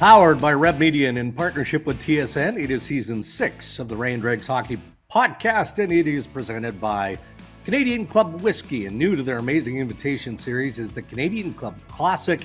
Powered by Rev Media and in partnership with TSN, it is season 6 of the Ray and Dregs Hockey Podcast, and it is presented by Canadian Club Whiskey. And new to their amazing invitation series is the Canadian Club Classic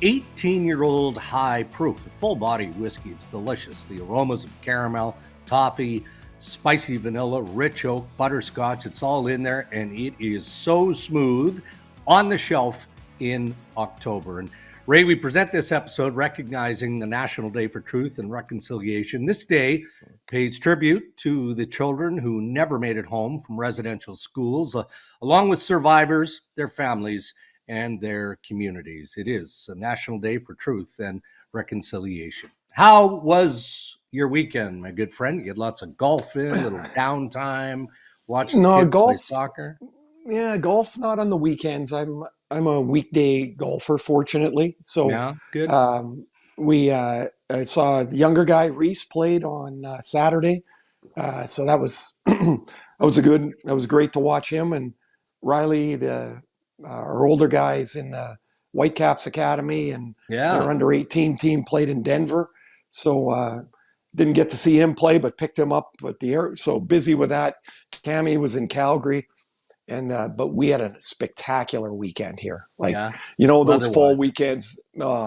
18-year-old high proof, full-body whiskey. It's delicious. The aromas of caramel, toffee, spicy vanilla, rich oak, butterscotch, it's all in there, and it is so smooth on the shelf in October. And Ray, we present this episode recognizing the National Day for Truth and Reconciliation. This day pays tribute to the children who never made it home from residential schools, along with survivors, their families, and their communities. It is a National Day for Truth and Reconciliation. How was your weekend, my good friend? You had lots of golfing, a little downtime, watching kids play soccer? Yeah, golf not on the weekends. I'm a weekday golfer, fortunately. So yeah, good. I saw a younger guy, Reese, played on Saturday. So that was that was great to watch him. And Riley, our older guys in the Whitecaps Academy and their under 18 team played in Denver. So didn't get to see him play, but picked him up at the air. So busy with that. Cammy was in Calgary. And but we had a spectacular weekend here. Those fall weekends,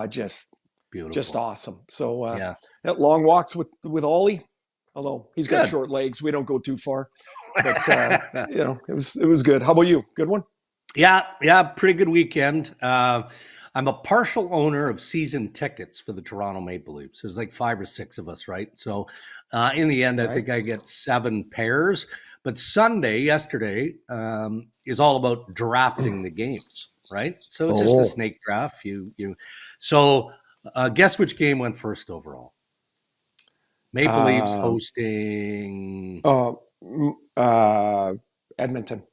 just beautiful, just awesome. So long walks with Ollie, although he's got short legs, we don't go too far. But it was good. How about you? Good one? Yeah, pretty good weekend. I'm a partial owner of season tickets for the Toronto Maple Leafs. There's like 5 or 6 of us, right? So in the end, I think I get 7 pairs. But yesterday, is all about drafting the games, right? So it's just a snake draft. So guess which game went first overall? Maple Leafs hosting Edmonton.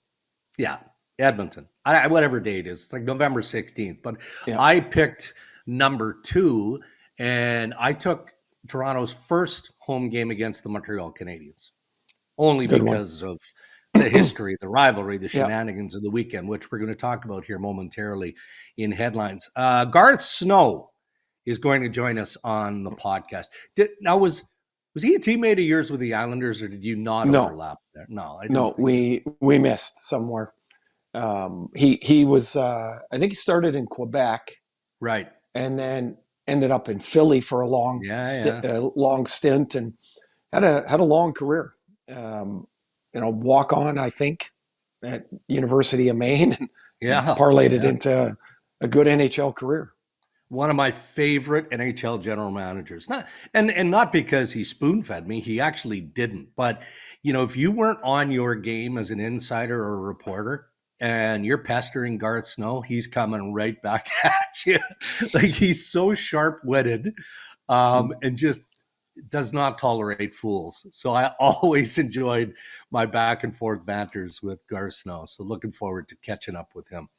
Yeah, Edmonton. Whatever date it is. It's like November 16th. But I picked number 2, and I took Toronto's first home game against the Montreal Canadiens. Only because of the history, the rivalry, the shenanigans of the weekend, which we're going to talk about here momentarily in headlines. Garth Snow is going to join us on the podcast. Was he a teammate of yours with the Islanders, or did you not overlap there? No, I didn't. We missed somewhere. He was. I think he started in Quebec, right, and then ended up in Philly for a long stint, and had a long career. Walk on, I think, at University of Maine, and parlayed it into a good NHL career. One of my favorite NHL general managers. Not because he spoon-fed me, he actually didn't. But, if you weren't on your game as an insider or a reporter and you're pestering Garth Snow, he's coming right back at you. Like, he's so sharp-witted and just does not tolerate fools. So I always enjoyed my back and forth banters with Garth Snow. So looking forward to catching up with him.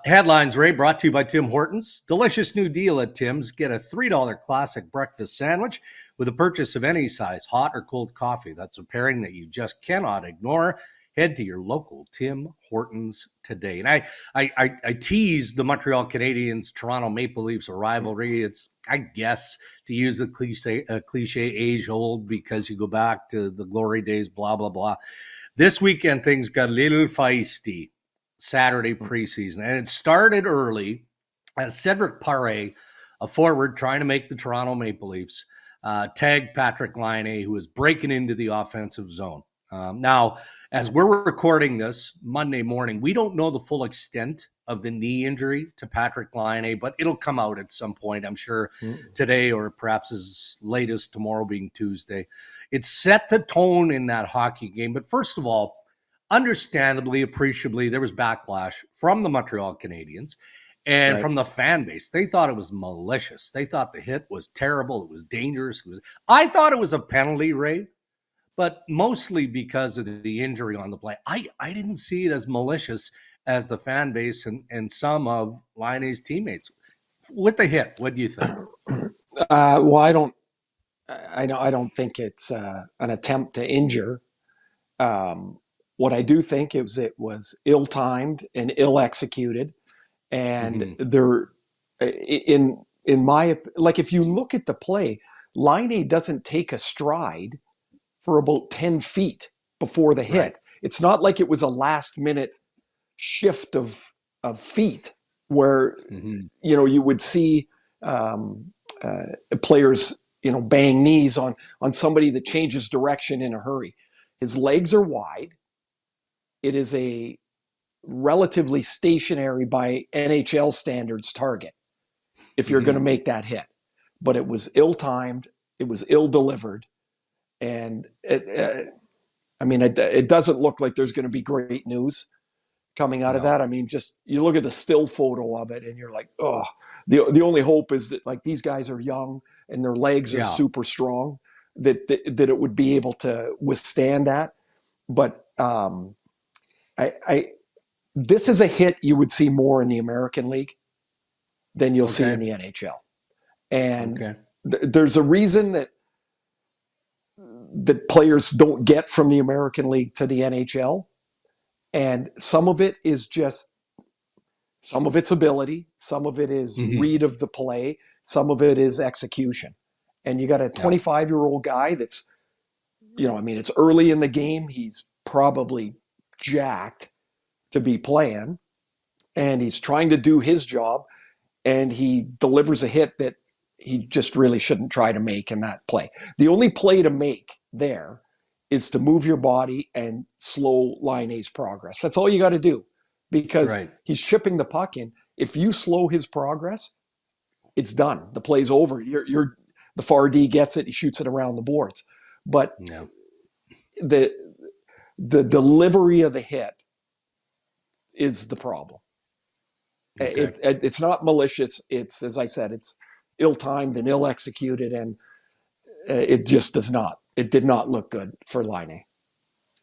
Headlines, Ray, brought to you by Tim Hortons. Delicious new deal at Tim's. Get a $3 classic breakfast sandwich with a purchase of any size, hot or cold coffee. That's a pairing that you just cannot ignore. Head to your local Tim Hortons today. And I teased the Montreal Canadiens, Toronto Maple Leafs rivalry. It's, I guess, to use the cliche age old because you go back to the glory days, blah, blah, blah. This weekend, things got a little feisty. Saturday preseason. And it started early as Cedric Pare, a forward trying to make the Toronto Maple Leafs, tagged Patrik Laine, who was breaking into the offensive zone. Now, as we're recording this Monday morning, we don't know the full extent of the knee injury to Patrik Laine, but it'll come out at some point, I'm sure, today or perhaps as late as tomorrow being Tuesday. It set the tone in that hockey game. But first of all, understandably, appreciably, there was backlash from the Montreal Canadiens and from the fan base. They thought it was malicious. They thought the hit was terrible. It was dangerous. I thought it was a penalty, Ray. But mostly because of the injury on the play. I didn't see it as malicious as the fan base and some of Laine's teammates. With the hit, what do you think? Well, I don't think it's an attempt to injure. What I do think is it was ill-timed and ill-executed. And there, in like if you look at the play, Laine doesn't take a stride for about 10 feet before the hit. Right. It's not like it was a last minute shift of feet where, Mm-hmm. you would see players, bang knees on somebody that changes direction in a hurry. His legs are wide. It is a relatively stationary by NHL standards target if you're going to make that hit. But it was ill-timed. It was ill-delivered. And it doesn't look like there's going to be great news coming out of No. that. I mean, just you look at the still photo of it and you're like, oh, the only hope is that like these guys are young and their legs are super strong, that it would be able to withstand that. But this is a hit you would see more in the American League than you'll see in the NHL. And there's a reason that players don't get from the American League to the NHL. And some of it is just, some of it's ability, some of it is read of the play, some of it is execution. And you got a 25-year-old guy that's, it's early in the game. He's probably jacked to be playing, and he's trying to do his job, and he delivers a hit that he just really shouldn't try to make in that play. The only play to make there is to move your body and slow Laine's progress. That's all you got to do, because he's chipping the puck in. If you slow his progress, it's done. The play's over. The far D gets it. He shoots it around the boards. But the delivery of the hit is the problem. It's not malicious. It's, as I said, it's ill-timed and ill-executed, and it just does not. It did not look good for Laine.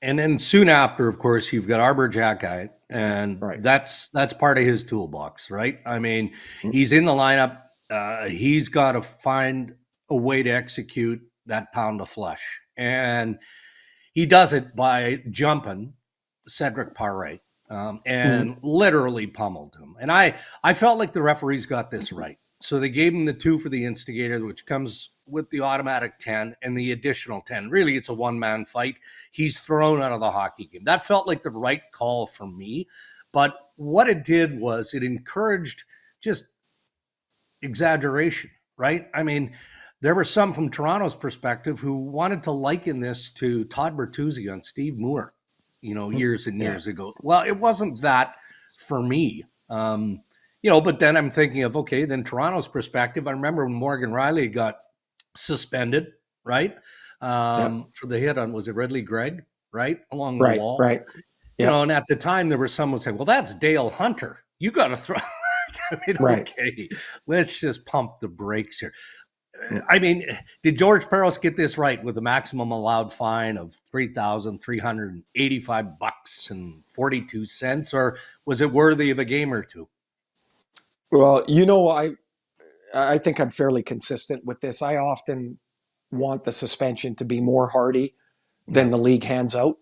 And then soon after, of course, you've got Arber Xhekaj, and that's part of his toolbox, right? I mean, he's in the lineup. He's got to find a way to execute that pound of flesh, and he does it by jumping Cedric Pare and literally pummeled him. And I felt like the referees got this right. So they gave him the 2 for the instigator, which comes with the automatic 10 and the additional 10. Really, it's a one-man fight. He's thrown out of the hockey game. That felt like the right call for me. But what it did was it encouraged just exaggeration, right? I mean, there were some from Toronto's perspective who wanted to liken this to Todd Bertuzzi on Steve Moore, years and years ago. Well, it wasn't that for me. But then I'm thinking of, okay, then Toronto's perspective. I remember when Morgan Rielly got suspended, right? For the hit on, was it Ridley Gregg, right? Along the wall. Right. And at the time there was someone saying, well, that's Dale Hunter. You got to throw. Okay, let's just pump the brakes here. I mean, did George Parros get this right with the maximum allowed fine of $3,385.42, or was it worthy of a game or two? Well, I think I'm fairly consistent with this. I often want the suspension to be more hardy than the league hands out.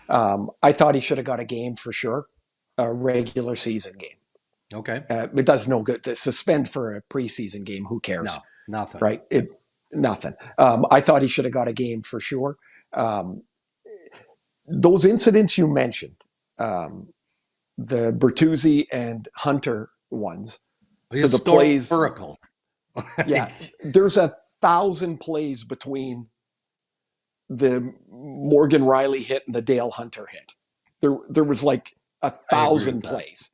I thought he should have got a game for sure, a regular season game. Okay. It does no good to suspend for a preseason game. Who cares? No, nothing. Right? Nothing. I thought he should have got a game for sure. Those incidents you mentioned, the Bertuzzi and Hunter ones, to the plays. There's 1,000 plays between the Morgan Rielly hit and the Dale Hunter hit. There was like 1,000 plays.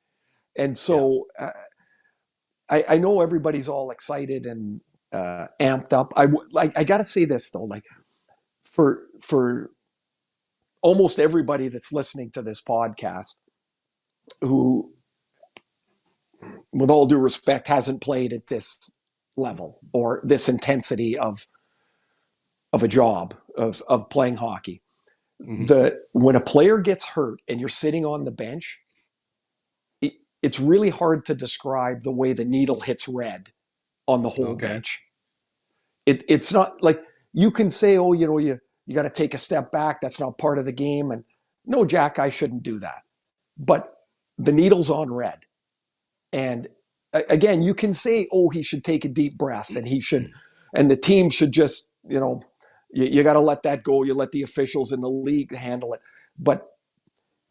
And so I know everybody's all excited and amped up. I got to say this though, like for almost everybody that's listening to this podcast, who, with all due respect, hasn't played at this level or this intensity of a job of playing hockey. When a player gets hurt and you're sitting on the bench, it's really hard to describe the way the needle hits red on the whole bench. It's not like you can say, oh, you got to take a step back. That's not part of the game. And no, Jack, I shouldn't do that. But the needle's on red. And again, you can say, oh, he should take a deep breath and and the team should just, you got to let that go. You let the officials in the league handle it. But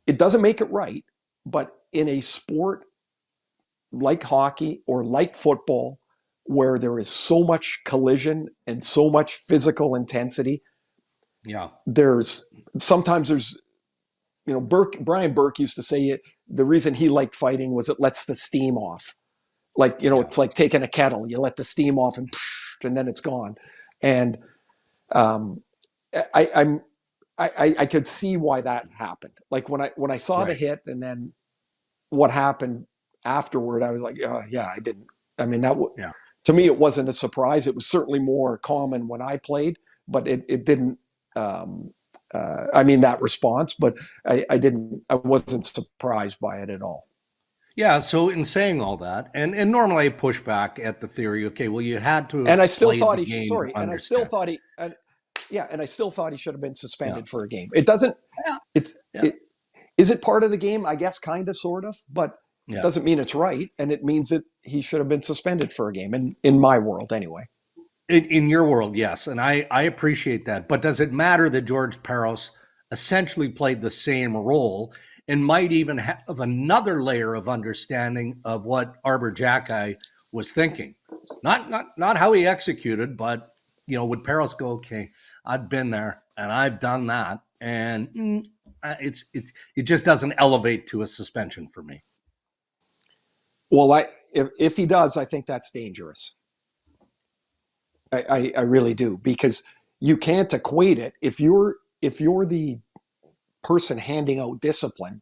it doesn't make it right. But in a sport like hockey or like football, where there is so much collision and so much physical intensity, sometimes there's, Brian Burke used to say it. The reason he liked fighting was it lets the steam off. It's like taking a kettle. You let the steam off and then it's gone. And I could see why that happened. Like when I saw the hit and then what happened afterward, I was like, oh yeah, I didn't. I mean, to me, it wasn't a surprise. It was certainly more common when I played, but it didn't. That response, but I wasn't surprised by it at all. Yeah. So in saying all that, and normally I push back at the theory, okay, well, you had to, and I still thought and I still thought he should have been suspended for a game. It doesn't. Is it part of the game? I guess kind of, sort of, but it doesn't mean it's right, and it means that he should have been suspended for a game. In my world, anyway. In your world, yes, and I appreciate that. But does it matter that George Parros essentially played the same role and might even have another layer of understanding of what Arber Xhekaj was thinking? Not how he executed, but would Parros go, okay, I've been there and I've done that, and it just doesn't elevate to a suspension for me. Well, if he does, I think that's dangerous. I really do, because you can't equate it. If you're the person handing out discipline,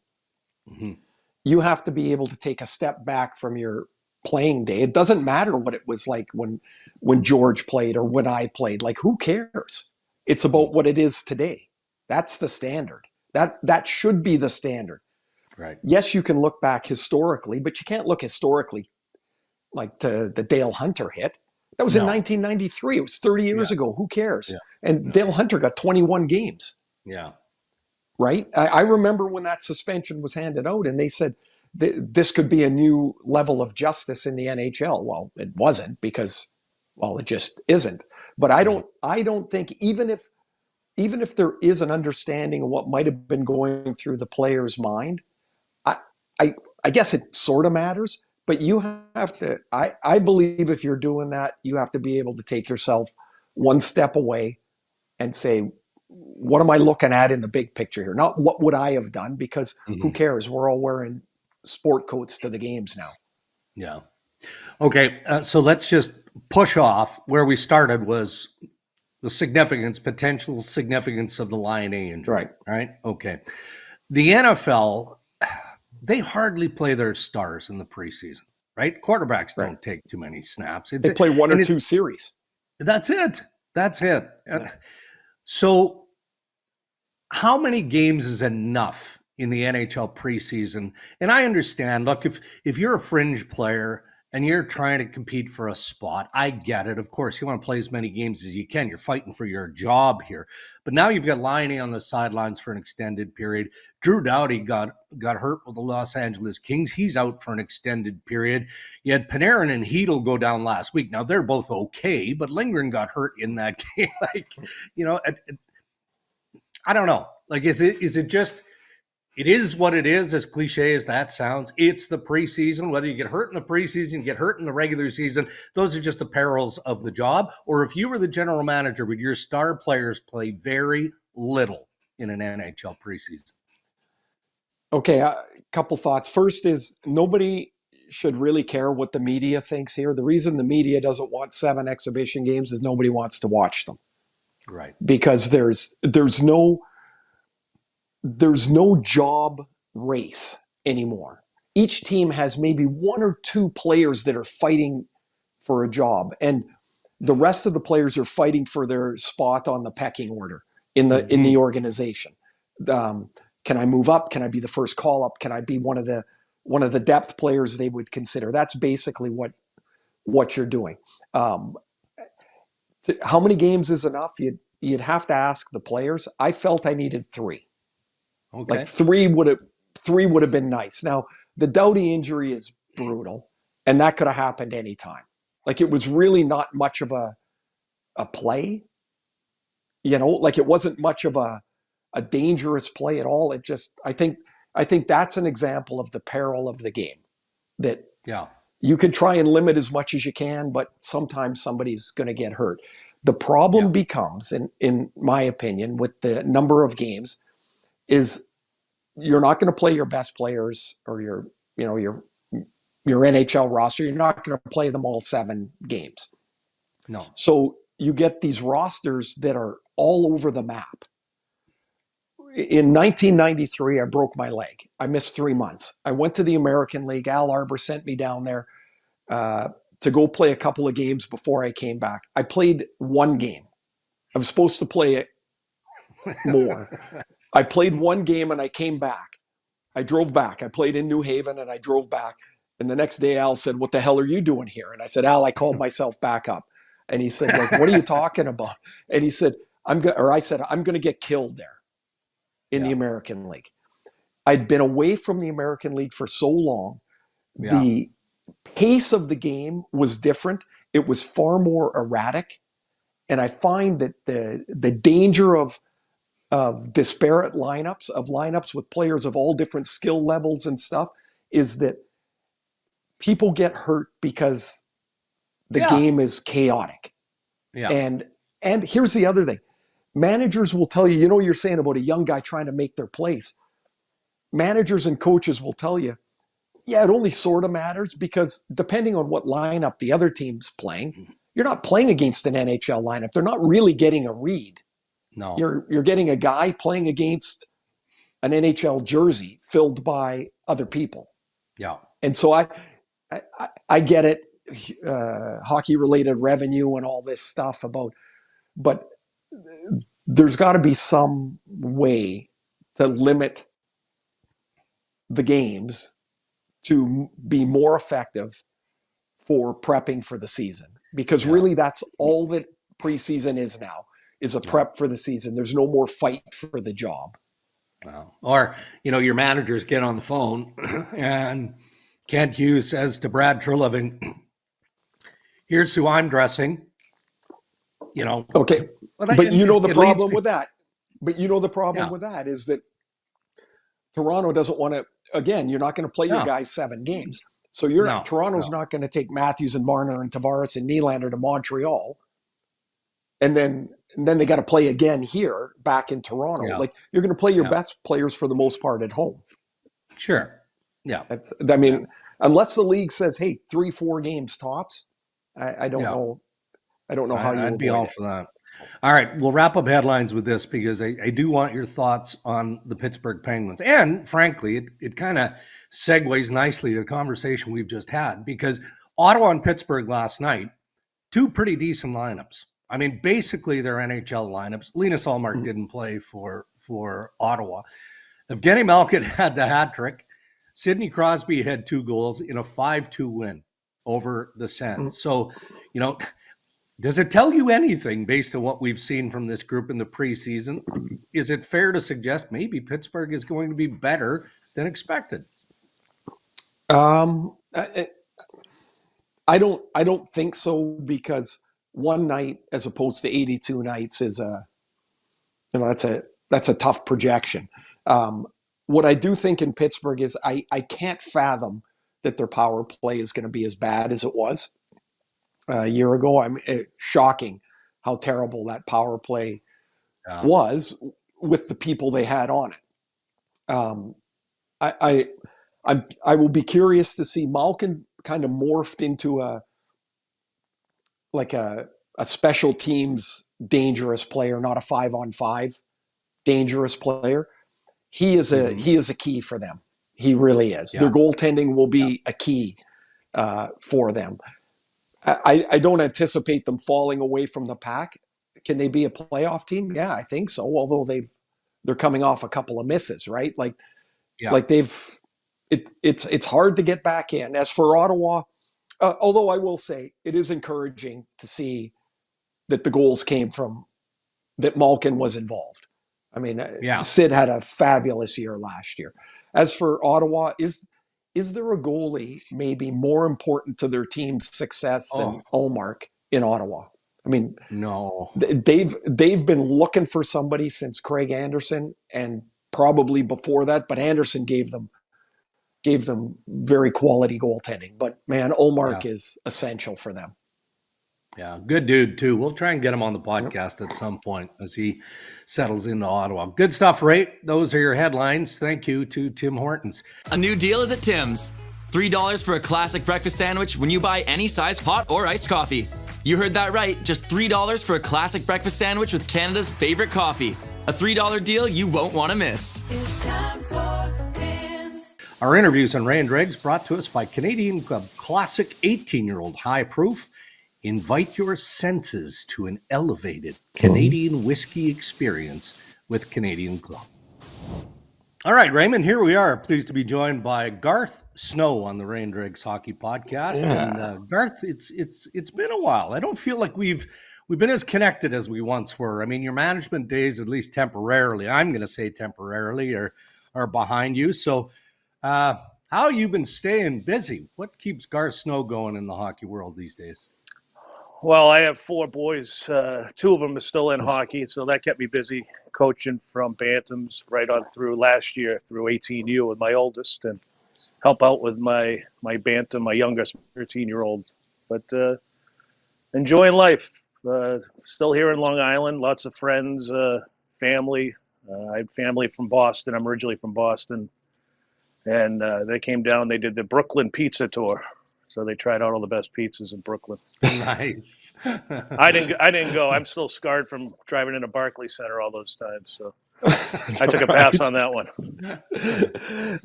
you have to be able to take a step back from your playing day. It doesn't matter what it was like when George played or when I played. Like, who cares? It's about what it is today. That's the standard. That should be the standard. Right. Yes, you can look back historically, but you can't look historically like to the Dale Hunter hit. That was in 1993. It was 30 years ago. Who cares? Yeah. And Dale Hunter got 21 games. Yeah. Right? I remember when that suspension was handed out and they said this could be a new level of justice in the NHL. Well, it wasn't, because, it just isn't. But I don't think, even if there is an understanding of what might have been going through the player's mind, I guess it sort of matters. But you have to, I believe if you're doing that, you have to be able to take yourself one step away and say, what am I looking at in the big picture here? Not what would I have done, because who cares? We're all wearing sport coats to the games now. Yeah. Okay. So let's just push off where we started, was the potential significance of the Laine injury. Right. Okay. The NFL, they hardly play their stars in the preseason, right? Quarterbacks don't take too many snaps. They play one or two series. That's it. Yeah. So how many games is enough in the NHL preseason? And I understand, look, if you're a fringe player and you're trying to compete for a spot, I get it. Of course, you want to play as many games as you can. You're fighting for your job here. But now you've got Laine on the sidelines for an extended period. Drew Doughty got hurt with the Los Angeles Kings. He's out for an extended period. You had Panarin and Hedl go down last week. Now, they're both okay, but Lindgren got hurt in that game. I don't know. Like, is it just... It is what it is, as cliche as that sounds. It's the preseason. Whether you get hurt in the preseason, get hurt in the regular season, those are just the perils of the job. Or if you were the general manager, would your star players play very little in an NHL preseason? Okay, a couple thoughts. First is, nobody should really care what the media thinks here. The reason the media doesn't want 7 exhibition games is nobody wants to watch them. Right. Because there's no job race anymore. Each team has maybe 1 or 2 players that are fighting for a job, and the rest of the players are fighting for their spot on the pecking order in the organization. Can I move up? Can I be the first call up? Can I be one of the depth players they would consider? That's basically what you're doing. How many games is enough? You'd have to ask the players. I felt I needed 3. Okay. Like 3 would have been nice. Now, the Doughty injury is brutal. And that could have happened anytime. Like, it was really not much of a play, like it wasn't much of a dangerous play at all. It just, I think that's an example of the peril of the game, that Yeah. you can try and limit as much as you can, but sometimes somebody's going to get hurt. The problem becomes, in my opinion, with the number of games, is you're not going to play your best players or your NHL roster. You're not going to play them all 7 games. No. So you get these rosters that are all over the map. In 1993, I broke my leg. I missed 3 months. I went to the American League. Al Arber sent me down there to go play a couple of games before I came back. I played 1 game. I was supposed to play it more. I played 1 game and I came back. I drove back. I played in New Haven and I drove back. And the next day, Al said, "What the hell are you doing here?" And I said, "Al, I called myself back up." And he said, "Like, what are you talking about?" And he said, I said, "I'm going to get killed there in the American League." I'd been away from the American League for so long. Yeah. The pace of the game was different. It was far more erratic. And I find that the danger of disparate lineups with players of all different skill levels and stuff is that people get hurt because the game is chaotic. Yeah. And here's the other thing. Managers will tell you, you're saying about a young guy trying to make their place. Managers and coaches will tell you, it only sort of matters, because depending on what lineup the other team's playing, you're not playing against an NHL lineup. They're not really getting a read. No. You're getting a guy playing against an NHL jersey filled by other people. Yeah. And so I get it, hockey-related revenue and all this stuff but there's got to be some way to limit the games to be more effective for prepping for the season. Because really that's all that preseason is now, is a prep for the season. There's no more fight for the job. Wow. Or, your managers get on the phone and Kent Hughes says to Brad Treliving, "Here's who I'm dressing." Okay. Well, but the problem with that. But the problem with that is that Toronto doesn't want to. Again, you're not going to play your guys 7 games, so Toronto's not going to take Matthews and Marner and Tavares and Nylander to Montreal, and then they got to play again here back in Toronto. Yeah. Like, you're going to play your best players for the most part at home. Sure. Yeah. Unless the league says, "Hey, 3-4 games tops," I don't know. I don't know how you. I'd be all for that. All right, we'll wrap up headlines with this, because I do want your thoughts on the Pittsburgh Penguins. And frankly, it kind of segues nicely to the conversation we've just had, because Ottawa and Pittsburgh last night, 2 pretty decent lineups. I mean, basically they're NHL lineups. Linus Ullmark didn't play for Ottawa. Evgeny Malkin had the hat trick. Sidney Crosby had 2 goals in a 5-2 win over the Sens. So, does it tell you anything based on what we've seen from this group in the preseason? Is it fair to suggest maybe Pittsburgh is going to be better than expected? I don't think so, because one night as opposed to 82 nights is that's a tough projection. What I do think in Pittsburgh is I can't fathom that their power play is going to be as bad as it was a year ago. Shocking how terrible that power play was with the people they had on it. I will be curious to see Malkin kind of morphed into a special teams dangerous player, not a 5-on-5 dangerous player. He is a key for them. He really is. Their goaltending will be a key for them. I don't anticipate them falling away from the pack. Can they be a playoff team? Yeah, I think so. Although they're coming off a couple of misses, right? It's hard to get back in. As for Ottawa, although I will say it is encouraging to see that the goals came from that Malkin was involved. I mean, Sid had a fabulous year last year. As for Ottawa, is is there a goalie maybe more important to their team's success than Oh, Ullmark in Ottawa? I mean, no. they've been looking for somebody since Craig Anderson and probably before that, but Anderson gave them very quality goaltending. But man, Yeah. Ullmark is essential for them. Yeah, good dude too. We'll try and get him on the Yep. podcast at some point as he settles into Ottawa. Good stuff, Ray. Those are your headlines. Thank you to Tim Hortons. A new deal is at Tim's. $3 for a classic breakfast sandwich when you buy any size hot or iced coffee. You heard that right, just $3 for a classic breakfast sandwich with Canada's favorite coffee. A $3 deal you won't want to miss. It's time for Tim's. Our interviews on Ray and Dregs brought to us by Canadian Club Classic 18-year-old High Proof. Invite your senses to an elevated Canadian whiskey experience with Canadian Club. All right, Raymond, here we are. Pleased to be joined by Garth Snow on the Ray and Dregs Hockey Podcast. Yeah. And Garth, it's been a while. I don't feel like we've been as connected as we once were. I mean, your management days, at least temporarily, I'm going to say temporarily, are behind you. So how have you been staying busy? What keeps Garth Snow going in the hockey world these days? Well, I have 4 boys. 2 of them are still in hockey, so that kept me busy coaching from Bantams right on through last year through 18U with my oldest, and help out with my Bantam, my youngest 13-year-old. But enjoying life. Still here in Long Island. Lots of friends, family. I have family from Boston. I'm originally from Boston, and they came down. They did the Brooklyn pizza tour. So they tried out all the best pizzas in Brooklyn. Nice. I didn't go. I'm still scarred from driving into Barclays Center all those times. So I took a pass on that one.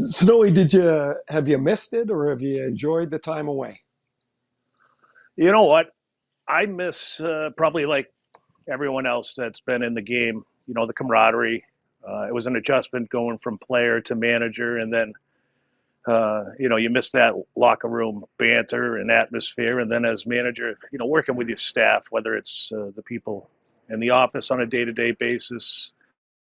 Snowy, have you missed it or have you enjoyed the time away? You know what? I miss probably like everyone else that's been in the game. You know, the camaraderie. It was an adjustment going from player to manager, and then you miss that locker room banter and atmosphere. And then as manager, working with your staff, whether it's the people in the office on a day-to-day basis,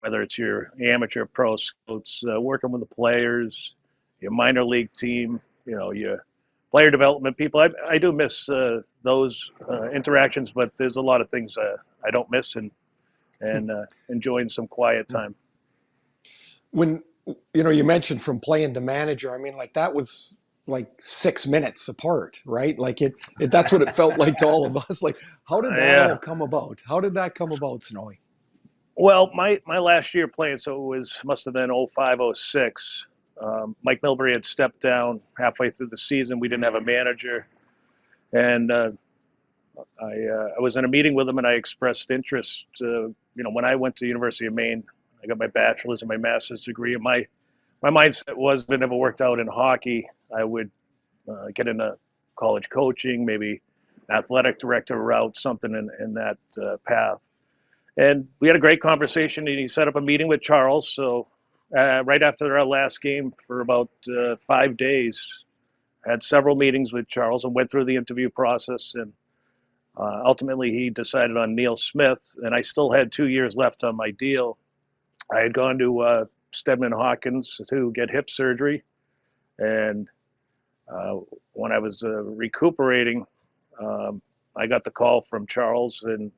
whether it's your amateur pro scouts, working with the players, your minor league team, your player development people. I do miss those interactions, but there's a lot of things I don't miss, and enjoying some quiet time. When you mentioned from playing to manager, I mean, like that was like 6 minutes apart, right? Like that's what it felt like to all of us. Like, how did that all come about? How did that come about, Snowy? Well, my last year playing, so it must have been 05, 06. Mike Milbury had stepped down halfway through the season. We didn't have a manager, and I was in a meeting with him, and I expressed interest. When I went to University of Maine, I got my bachelor's and my master's degree, and my mindset was, if it never worked out in hockey, I would get into college coaching, maybe athletic director route, something in that path. And we had a great conversation, and he set up a meeting with Charles. So right after our last game, for about 5 days, I had several meetings with Charles and went through the interview process. And ultimately, he decided on Neil Smith, and I still had 2 years left on my deal. I had gone to Stedman Hawkins to get hip surgery, and when I was recuperating, I got the call from Charles, and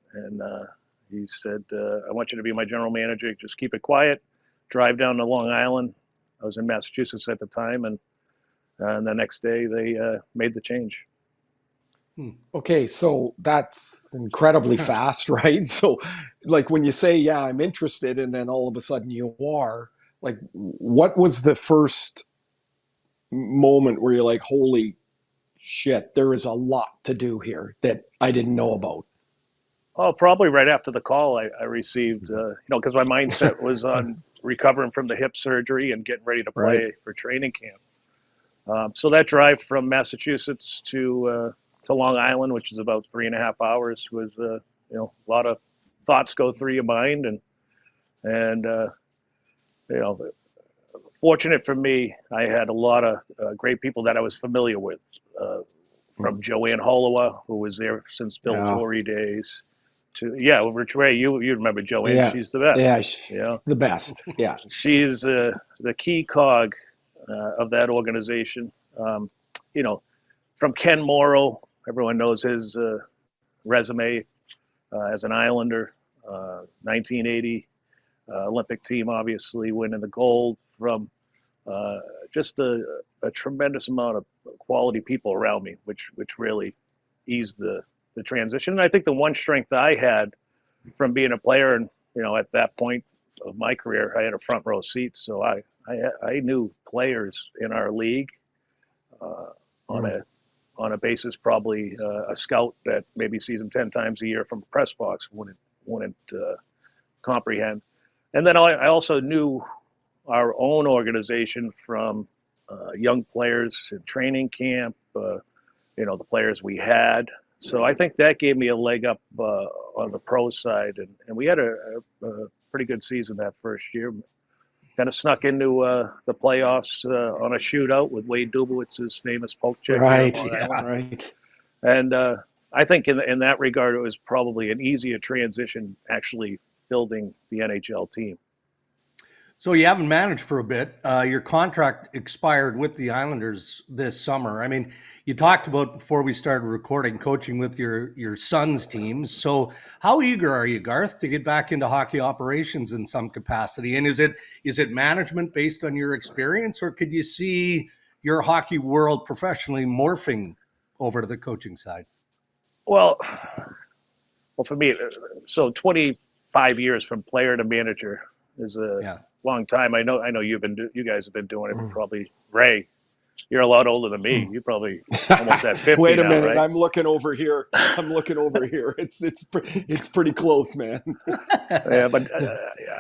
he said, I want you to be my general manager. Just keep it quiet. Drive down to Long Island. I was in Massachusetts at the time, and the next day they made the change. Okay, so that's incredibly fast, right? So, like when you say, yeah, I'm interested, and then all of a sudden you are, like, what was the first moment where you're like, holy shit, there is a lot to do here that I didn't know about? Oh, probably right after the call I received, because my mindset was on recovering from the hip surgery and getting ready to play for training camp. So that drive from Massachusetts to Long Island, which is about 3.5 hours, was a lot of thoughts go through your mind, and fortunate for me, I had a lot of great people that I was familiar with, from Joanne Holloway, who was there since Bill Torrey days, to Rich Ray. You remember Joanne? Yeah. She's the best. Yeah, the best. Yeah, she is the key cog of that organization. You know, from Ken Morrow, everyone knows his resume as an Islander, 1980 Olympic team, obviously winning the gold, from just a tremendous amount of quality people around me, which really eased the transition. And I think the one strength I had from being a player, and at that point of my career, I had a front row seat, so I knew players in our league on a basis probably a scout that maybe sees them 10 times a year from a press box wouldn't comprehend. And then I also knew our own organization from young players in training camp, the players we had. So I think that gave me a leg up on the pro side, and we had a pretty good season that first year. Kind of snuck into the playoffs on a shootout with Wade Dubowitz's famous poke check. Right, on Long Island. right. And I think in that regard, it was probably an easier transition actually building the NHL team. So you haven't managed for a bit. Your contract expired with the Islanders this summer. I mean, you talked about before we started recording coaching with your son's teams. So how eager are you, Garth, to get back into hockey operations in some capacity? And is it management based on your experience, or could you see your hockey world professionally morphing over to the coaching side? Well, for me, so 25 years from player to manager is a long time. I know you guys have been doing it. Probably Ray, you're a lot older than me. You probably almost at 50. Wait a now, minute, right? I'm looking over here. It's pretty close, man. Yeah, but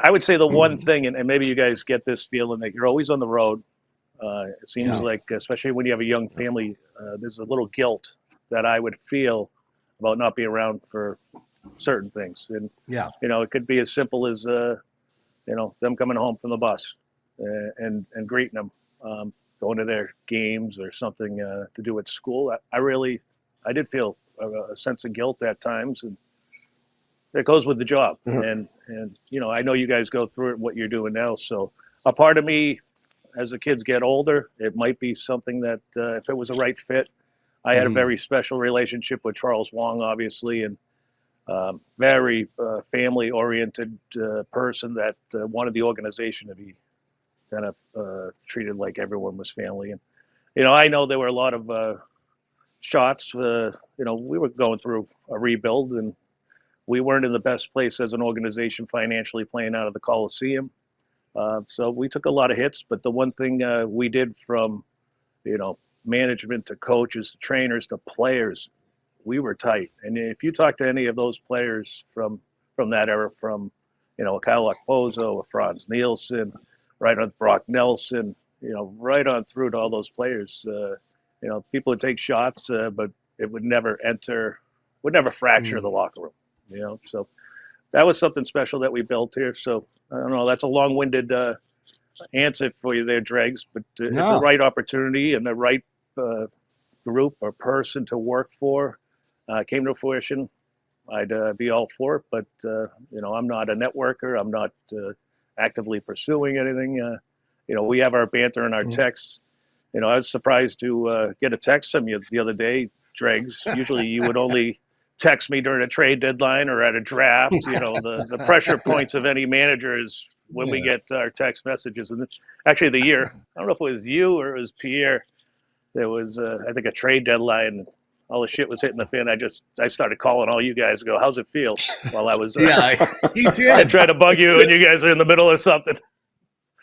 I would say the one thing, and maybe you guys get this feeling that you're always on the road. It seems like, especially when you have a young family, there's a little guilt that I would feel about not being around for certain things. And it could be as simple as them coming home from the bus and greeting them, going to their games or something to do at school. I did feel a sense of guilt at times, and that goes with the job. And I know you guys go through it, what you're doing now. So a part of me, as the kids get older, it might be something that if it was a right fit. I had a very special relationship with Charles Wong, obviously, and very family-oriented person that wanted the organization to be kind of treated like everyone was family. And I know there were a lot of shots. We were going through a rebuild, and we weren't in the best place as an organization financially, playing out of the Coliseum. So we took a lot of hits. But the one thing we did, from management to coaches to trainers to players, we were tight. And if you talk to any of those players from that era, from a Kyle Okposo, a Franz Nielsen, right on Brock Nelson, right on through to all those players, people would take shots, but it would never fracture the locker room. So that was something special that we built here. So I don't know, that's a long-winded answer for you there, Dregs, but if the right opportunity and the right group or person to work for came to fruition, I'd be all for it. But I'm not a networker. I'm not actively pursuing anything. We have our banter and our texts. I was surprised to get a text from you the other day, Dregs. Usually you would only text me during a trade deadline or at a draft. The pressure points of any manager is when we get our text messages. And actually the year, I don't know if it was you or it was Pierre, there was, I think, a trade deadline. All the shit was hitting the fan. I started calling all you guys, go, how's it feel? While I was he did. I tried to bug you, and you guys are in the middle of something.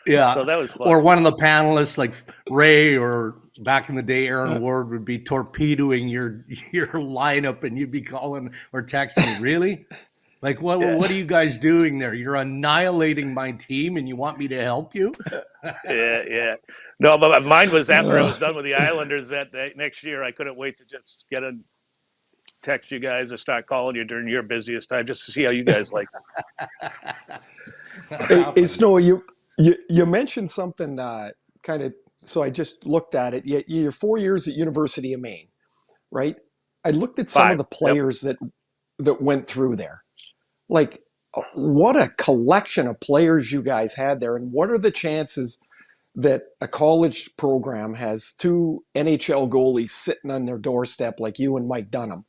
Yeah. So that was fun. Or one of the panelists, like Ray, or back in the day, Aaron Ward, would be torpedoing your lineup, and you'd be calling or texting, really? Like, what are you guys doing there? You're annihilating my team, and you want me to help you? Yeah. No, but mine was after I was done with the Islanders that next year. I couldn't wait to just text you guys or start calling you during your busiest time, just to see how you guys like it. Hey, Snow, you mentioned something kind of, so I just looked at it. You're 4 years at University of Maine, right? I looked at some of the players that went through there. Like, what a collection of players you guys had there, and what are the chances that a college program has two NHL goalies sitting on their doorstep like you and Mike Dunham.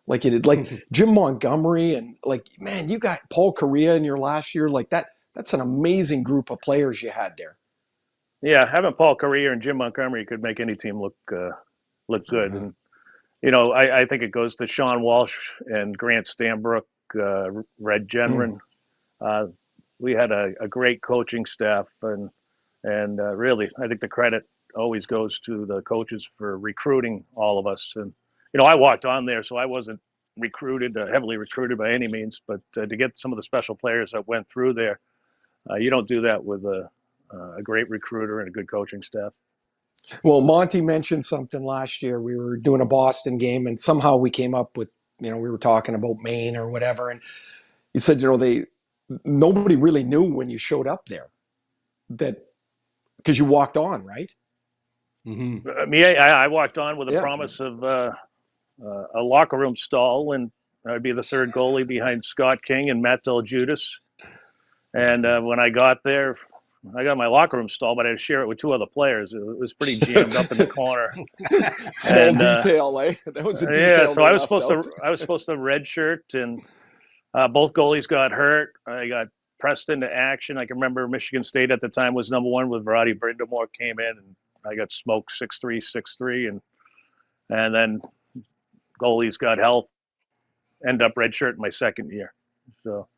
Like it did, like Jim Montgomery, and like, man, you got Paul Correa in your last year. Like that's an amazing group of players you had there. Yeah, having Paul Correa and Jim Montgomery could make any team look good. And I think it goes to Sean Walsh and Grant Stanbrook, Red Genren. We had a great coaching staff, and really, I think the credit always goes to the coaches for recruiting all of us. And I walked on there, so I wasn't heavily recruited by any means, but to get some of the special players that went through there, you don't do that with a great recruiter and a good coaching staff. Well, Monty mentioned something last year. We were doing a Boston game, and somehow we came up with, we were talking about Maine or whatever, and he said, nobody really knew when you showed up there that because you walked on, right? Mm-hmm. I walked on with a promise of a locker room stall, and I'd be the third goalie behind Scott King and Matt Del Giudice. And when I got there, I got my locker room stall, but I had to share it with two other players. It was pretty jammed up in the corner. Small detail, eh? That was a detail. Yeah, so I was supposed to redshirt, and both goalies got hurt. I got pressed into action. I can remember Michigan State at the time was number one with Roddy Brindamore came in, and I got smoked 6-3, and then goalies got health. Ended up redshirt my second year. So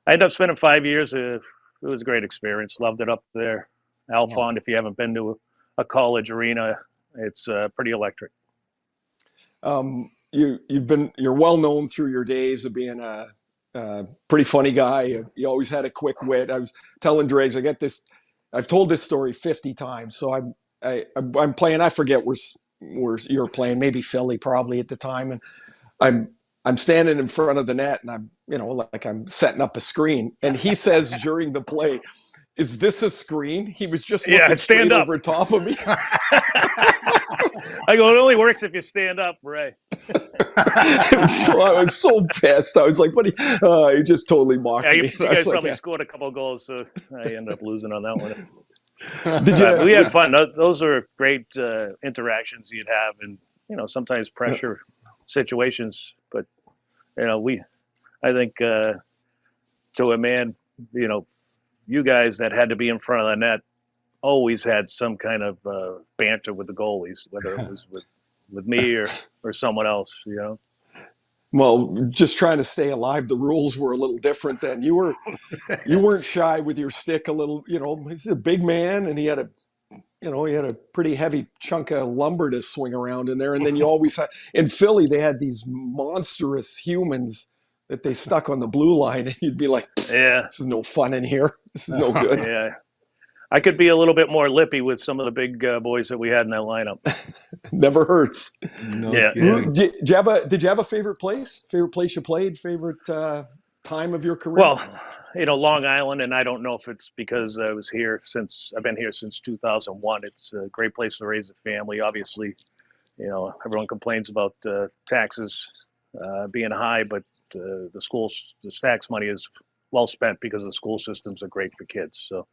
I ended up spending 5 years. It was a great experience. Loved it up there. Alphon, if you haven't been to a college arena, it's pretty electric. You're well known through your days of being a pretty funny guy. You always had a quick wit. I was telling Dregs, I've told this story 50 times. So I'm playing. I forget where you're playing. Maybe Philly, probably at the time, and I'm standing in front of the net, and I'm like I'm setting up a screen, and he says during the play, "Is this a screen?" He was just looking straight over top of me. I go, it only works if you stand up, Ray. I was so pissed. I was like, "What?" He just totally mocked me. You guys probably scored a couple of goals, so I ended up losing on that one. Did we had fun. Those are great interactions you'd have, and sometimes pressure situations. But I think to a man, you guys that had to be in front of the net always had some kind of banter with the goalies, whether it was with me or someone else. Well, just trying to stay alive. The rules were a little different then. You weren't shy with your stick a little. He's a big man, and he had a pretty heavy chunk of lumber to swing around in there. And then you always had, in Philly, they had these monstrous humans that they stuck on the blue line, and you'd be like, yeah, this is no fun in here. This is no good. Yeah. I could be a little bit more lippy with some of the big boys that we had in that lineup. Never hurts. No yeah. kidding. Did you have a favorite place? Favorite place you played? Favorite time of your career? Well, Long Island, and I don't know if it's because I've been here since 2001. It's a great place to raise a family. Obviously, everyone complains about taxes being high, but the tax money is well spent because the school systems are great for kids. So,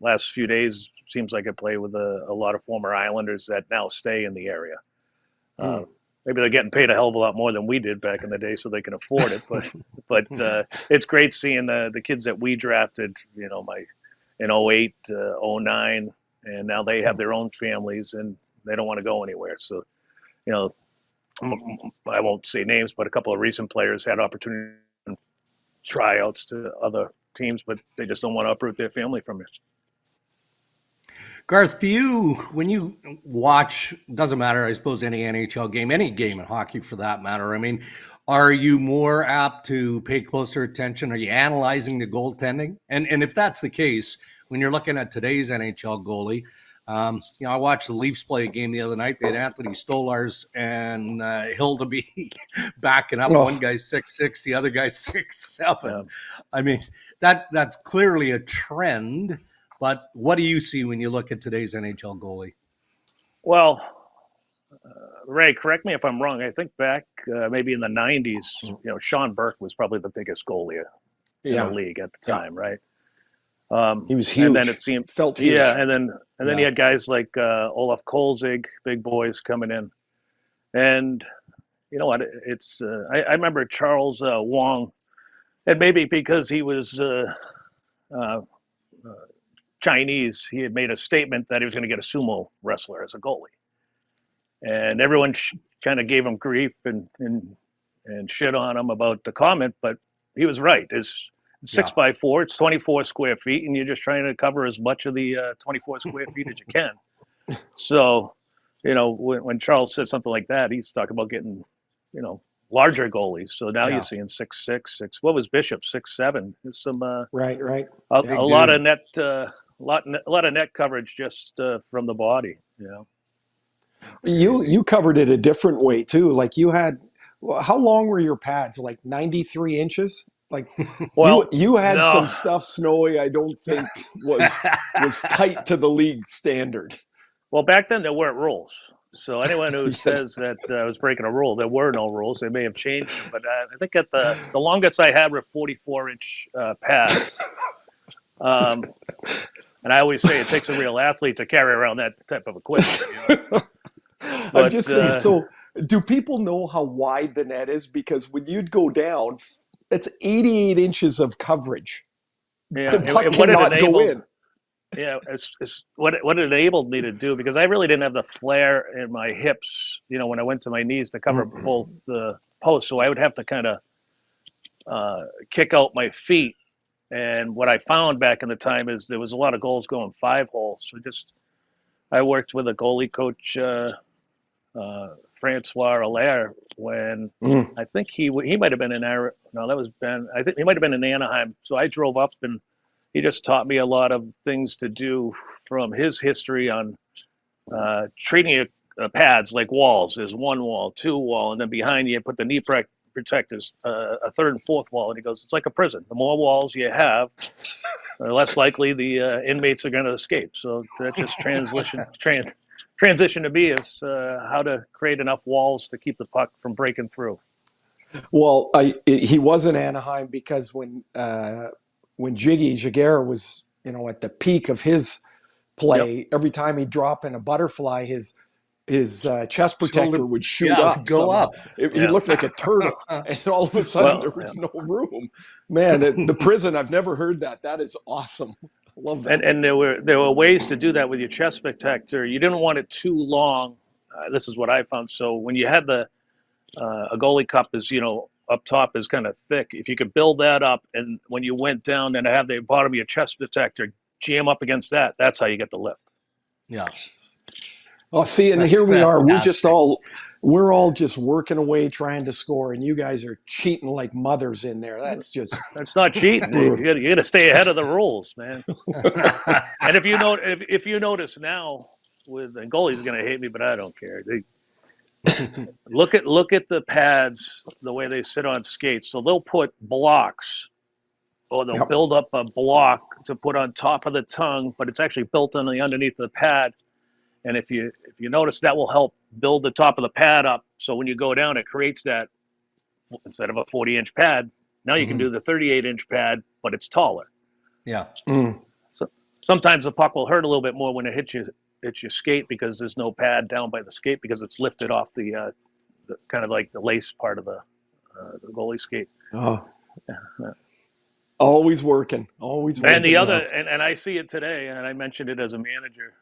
last few days seems like I play with a lot of former Islanders that now stay in the area. Maybe they're getting paid a hell of a lot more than we did back in the day, so they can afford it. But it's great seeing the kids that we drafted. In 08, 09, and now they have their own families and they don't want to go anywhere. So, I won't say names, but a couple of recent players had opportunity tryouts to other teams, but they just don't want to uproot their family from it. Garth, when you watch, doesn't matter, I suppose, any NHL game, any game in hockey for that matter, are you more apt to pay closer attention? Are you analyzing the goaltending? And if that's the case, when you're looking at today's NHL goalie, I watched the Leafs play a game the other night. They had Anthony Stolarz and Hildeby backing up. One guy's 6'6", the other guy's 6'7". That's clearly a trend. But what do you see when you look at today's NHL goalie? Well, Ray, correct me if I'm wrong. I think back maybe in the 90s, Sean Burke was probably the biggest goalie in the league at the time, right? He was huge. And then it seemed felt huge. Yeah, and then you had guys like Olaf Kolzig, big boys coming in, and you know what? It's I remember Charles Wong, and maybe because he was Chinese, he had made a statement that he was going to get a sumo wrestler as a goalie, and everyone kind of gave him grief and shit on him about the comment, but he was right. It's 6x4, it's 24 square feet, and you're just trying to cover as much of the 24 square feet as you can. So, you know, when Charles said something like that, he's talking about getting, you know, larger goalies. So now you're seeing 6'6", what was Bishop, 6'7"? There's some right. a lot of net, a lot of net coverage just from the body. You know, You covered it a different way too. Like you had, how long were your pads? Like 93 inches? Like well, you had no. some stuff, Snowy, I don't think was tight to the league standard. Well, back then there weren't rules. So anyone who says that I was breaking a rule, there were no rules. They may have changed them, but I think at the longest I had were 44-inch pads. And I always say it takes a real athlete to carry around that type of equipment. You know? I'm just saying. So, do people know how wide the net is? Because when you'd go down, it's 88 inches of coverage. Yeah, The puck cannot go in. Yeah, it's what it enabled me to do, because I really didn't have the flare in my hips, you know, when I went to my knees to cover both the posts. So I would have to kind of kick out my feet. And what I found back in the time is there was a lot of goals going 5-hole. So I worked with a goalie coach, Francois Allaire, when I think he might have been in I think he might have been in Anaheim. So I drove up, and he just taught me a lot of things to do from his history on treating pads like walls. There's one wall, two wall, and then behind you put the knee protectors, a third and fourth wall. And he goes, it's like a prison. The more walls you have, the less likely the inmates are going to escape. So that just transition to me is how to create enough walls to keep the puck from breaking through. Well, he was in Anaheim because when Xhekaj was, you know, at the peak of his play, every time he'd drop in a butterfly, his chest protector would shoot up. Go up. He looked like a turtle, and all of a sudden there was no room. Man, the prison, I've never heard that. That is awesome. I love that. And there were ways to do that with your chest protector. You didn't want it too long. This is what I found. So when you had a goalie cup is, you know, up top is kind of thick. If you could build that up, and when you went down and have the bottom of your chest protector, jam up against that, that's how you get the lift. Yeah. Oh, see, and here we are. We're all just working away trying to score, and you guys are cheating like mothers in there. That's not cheating. You got to stay ahead of the rules, man. And if you notice now, and goalie's going to hate me, but I don't care. Look at the pads, the way they sit on skates. So they'll put blocks, or they'll build up a block to put on top of the tongue, but it's actually built underneath the pad. And if you notice, that will help build the top of the pad up. So when you go down, it creates that, instead of a 40-inch pad, now you can do the 38-inch pad, but it's taller. Yeah. So sometimes the puck will hurt a little bit more when it hits your skate, because there's no pad down by the skate, because it's lifted off the kind of like the lace part of the goalie skate. Oh. Always working. And the other, and I see it today, and I mentioned it as a manager.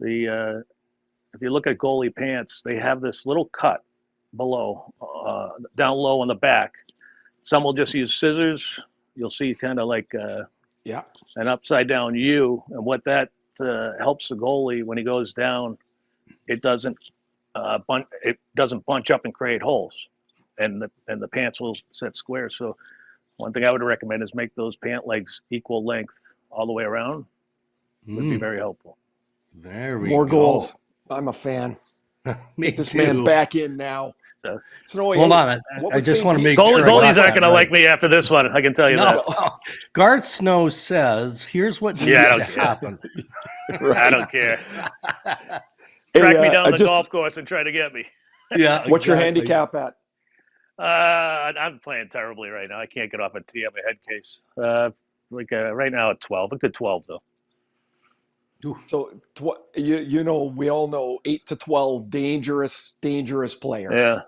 If you look at goalie pants, they have this little cut below, down low on the back. Some will just use scissors. You'll see kind of like an upside down U, and what that helps the goalie when he goes down, it doesn't bunch up and create holes, and the pants will set square. So one thing I would recommend is make those pant legs equal length all the way around. Would be very helpful. More goals. I'm a fan. Get this man back in now. Snowy, hold on. I just want to make sure. Goalies aren't going to like me after this one. I can tell you that. Garth Snow says, here's what needs to happen. I don't care. Track me down the golf course and try to get me. Yeah. What's your handicap at? I'm playing terribly right now. I can't get off a tee on my head case. like right now at 12. A good 12 though. So we all know 8 to 12, dangerous player. Yeah.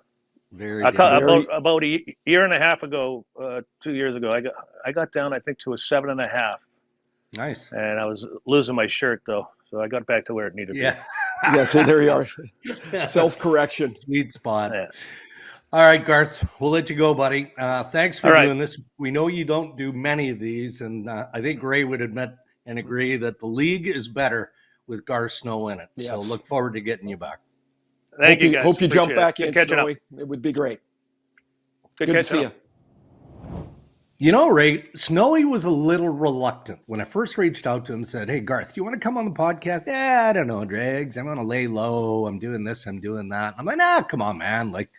Very About a year and a half ago, 2 years ago, I got down I think to a 7.5. nice. And I was losing my shirt though, so I got back to where it needed to Yeah. Yeah, so there you are. Self-correction. Sweet spot. be. Yeah. All right, Garth, we'll let you go, buddy. Thanks for All right. doing this. We know you don't do many of these, and I think Ray would admit and agree that the league is better with Garth Snow in it. Yes. So look forward to getting you back. Thank you guys. Hope you jump Appreciate back it. in, Good catching up. Snowy. It would be great. Good Good to catching see up. you. You know, Ray, Snowy was a little reluctant when I first reached out to him and said, hey, Garth, you want to come on the podcast? Yeah, I don't know, Dregs. I'm going to lay low. I'm doing this. I'm doing that. I'm like, come on, man. Like,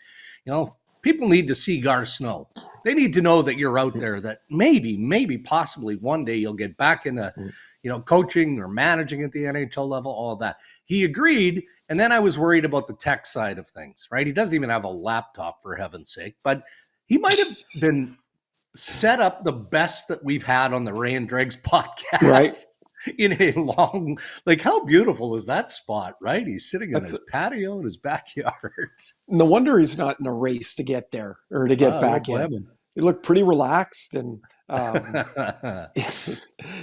people need to see Garth Snow. They need to know that you're out there, that maybe, possibly one day you'll get back into, coaching or managing at the NHL level, all of that. He agreed. And then I was worried about the tech side of things, right? He doesn't even have a laptop, for heaven's sake, but he might have been set up the best that we've had on the Ray and Dregs podcast. Right. In a long, like, how beautiful is that spot, right? He's sitting in his patio in his backyard. No wonder he's not in a race to get there or to get back in. He looked pretty relaxed, and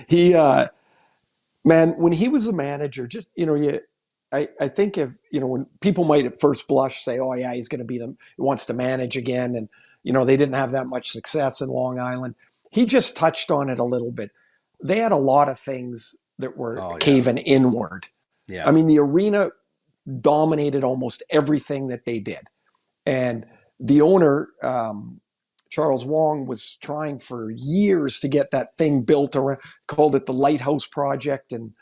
he, man, when he was a manager, just I think if when people might at first blush say, "Oh yeah, he's going to be he wants to manage again," and they didn't have that much success in Long Island. He just touched on it a little bit. They had a lot of things that were caving inward. Yeah. I mean, the arena dominated almost everything that they did. And the owner, Charles Wong, was trying for years to get that thing built around, called it the Lighthouse Project. And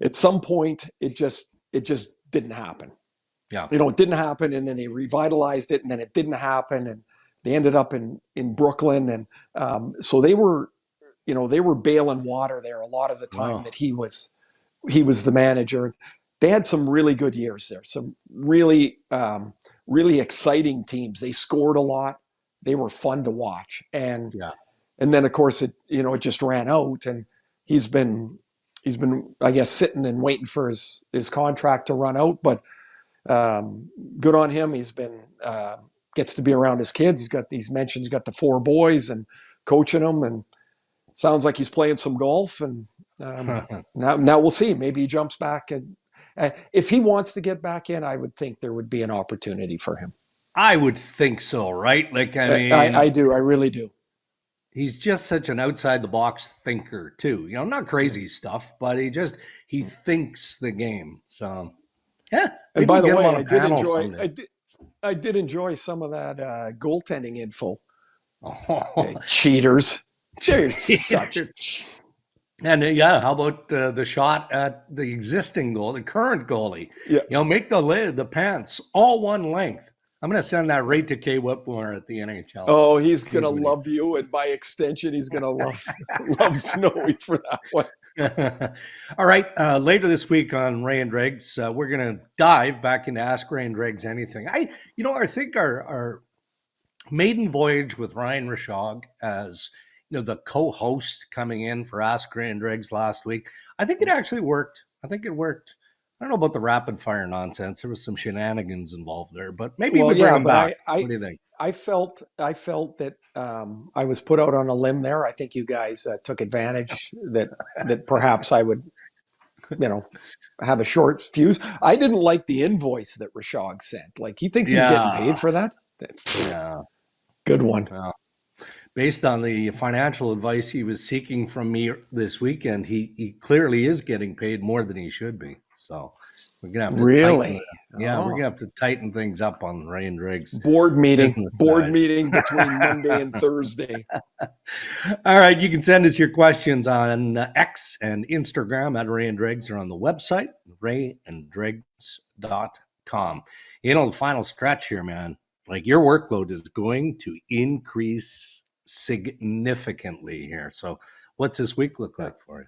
at some point, it just didn't happen. Yeah. It didn't happen. And then they revitalized it, and then it didn't happen. And they ended up in Brooklyn. And so they were bailing water there a lot of the time that he was the manager. They had some really good years there, some really, really exciting teams. They scored a lot. They were fun to watch. And then of course it just ran out, and he's been, I guess, sitting and waiting for his contract to run out, but good on him. He's been, gets to be around his kids. He's got the 4 boys and coaching them, and sounds like he's playing some golf, and now we'll see. Maybe he jumps back, and if he wants to get back in, I would think there would be an opportunity for him. I would think so, right? Like, I mean, I do. I really do. He's just such an outside the box thinker too. Not crazy stuff, but he thinks the game. So, yeah. And by the way, I did enjoy some of that goaltending info. Cheaters. They're such. And how about the shot at the existing goal, the current goalie? Yeah. Make the pants all one length. I'm going to send that right to Kay Whitmore at the NHL. Oh, he's going to love you, and by extension, he's going to love Snowy for that one. All right. Later this week on Ray and Dregs, we're going to dive back into Ask Ray and Dregs Anything. I think our maiden voyage with Ryan Rishaug as the co-host coming in for Ask Ray and Dregs last week, I think it actually worked. I don't know about the rapid fire nonsense. There was some shenanigans involved there, but maybe we bring him back. What do you think? I felt that I was put out on a limb there. I think you guys took advantage that perhaps I would, have a short fuse. I didn't like the invoice that Rishaug sent. Like, he thinks he's getting paid for that. Yeah, good one. Based on the financial advice he was seeking from me this weekend, he clearly is getting paid more than he should be. So we're gonna have to we're gonna have to tighten things up on Ray and Dregs. Board meeting between Monday and Thursday. All right, you can send us your questions on X and Instagram at Ray and Dregs, or on the website rayanddregs.com. The final stretch here, man. Like, your workload is going to increase significantly here. So what's this week look like for you?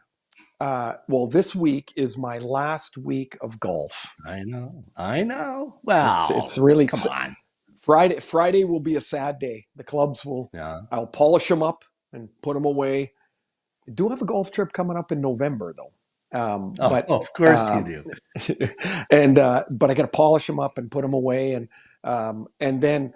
Well, this week is my last week of golf. I know. Wow. It's really, come on. Friday will be a sad day. The clubs will, I'll polish them up and put them away. do have a golf trip coming up in November, though. But of course you do. and but I got to polish them up and put them away, and then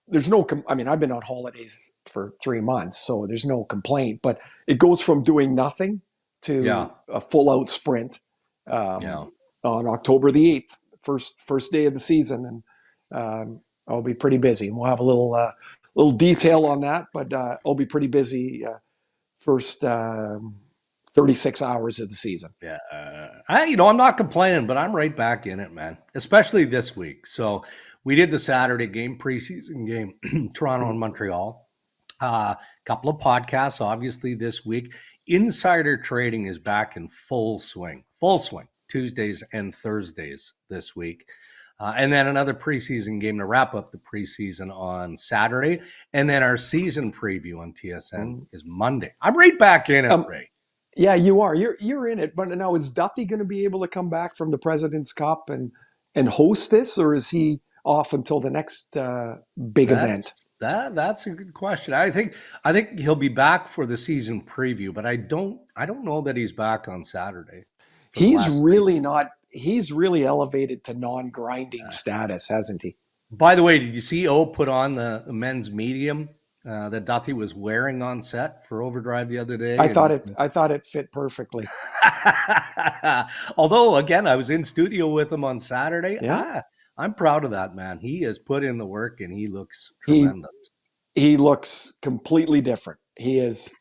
there's no. I mean, I've been on holidays for 3 months, so there's no complaint. But it goes from doing nothing to a full out sprint on October the 8th, first day of the season, and I'll be pretty busy. We'll have a little detail on that, but I'll be pretty busy first 36 hours of the season. Yeah. I'm not complaining, but I'm right back in it, man, especially this week. So we did the Saturday game, preseason game, Toronto and Montreal. Couple of podcasts, obviously, this week. Insider trading is back in full swing, Tuesdays and Thursdays this week. And then another preseason game to wrap up the preseason on Saturday. And then our season preview on TSN is Monday. I'm right back in it, Ray. Yeah, you are. You're in it. But now, is Doughty going to be able to come back from the President's Cup and host this, or is he off until the next big event? That's a good question. I think he'll be back for the season preview, but I don't know that he's back on Saturday. He's really not. He's really elevated to non-grinding status, hasn't he? By the way, did you see put on the men's medium that Doughty was wearing on set for Overdrive the other day? I thought it fit perfectly. Although, again, I was in studio with him on Saturday. Yeah. I'm proud of that man. He has put in the work and he looks tremendous. He looks completely different. He is.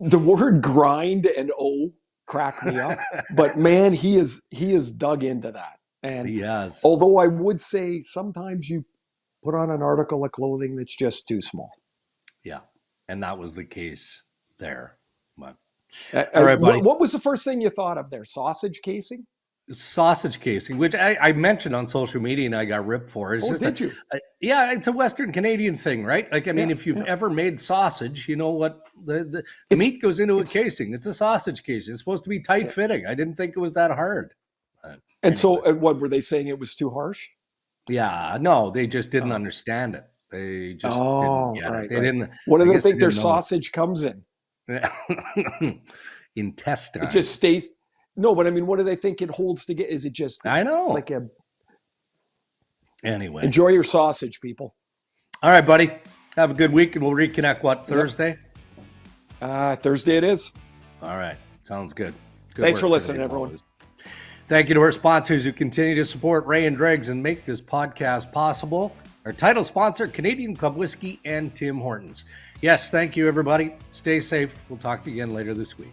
The word grind and crack me up, but man, he is dug into that. And he has. Although I would say sometimes you put on an article of clothing that's just too small. Yeah, and that was the case there. But all right, buddy. What was the first thing you thought of there? Sausage casing? Sausage casing, which I mentioned on social media and I got ripped for. It's did you? Yeah, it's a Western Canadian thing, right? Like, I mean, if you've ever made sausage, you know what the meat goes into a casing. It's a sausage casing. It's supposed to be tight fitting. I didn't think it was that hard. And so, what were they saying? It was too harsh? Yeah, no, they just didn't understand it. They just didn't get it. They didn't. What do they think their sausage comes in? Intestines. It just stays. No, but I mean, what do they think it holds together? Is it just? I know. Like a. Anyway, enjoy your sausage, people. All right, buddy. Have a good week, and we'll reconnect. Thursday? Thursday it is. All right, sounds good. Thanks for listening, everyone. Thank you to our sponsors who continue to support Ray and Dregs and make this podcast possible. Our title sponsor, Canadian Club Whiskey and Tim Hortons. Yes, thank you, everybody. Stay safe. We'll talk to you again later this week.